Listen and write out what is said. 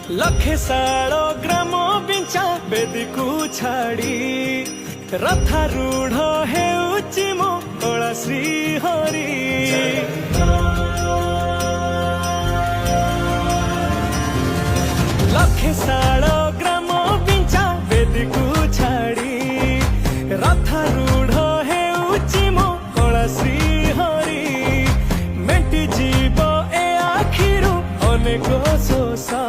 लखे साल ग्राम बिंचा बेदी को छाड़ी रथारूढ़ हेउची मो कला श्री हरि लखे साल ग्राम बिंचा बेदी को छाड़ी रथारूढ़ हेउची मो कला श्री हरि मेटी जीव ए आखिरु अनेक शोषा।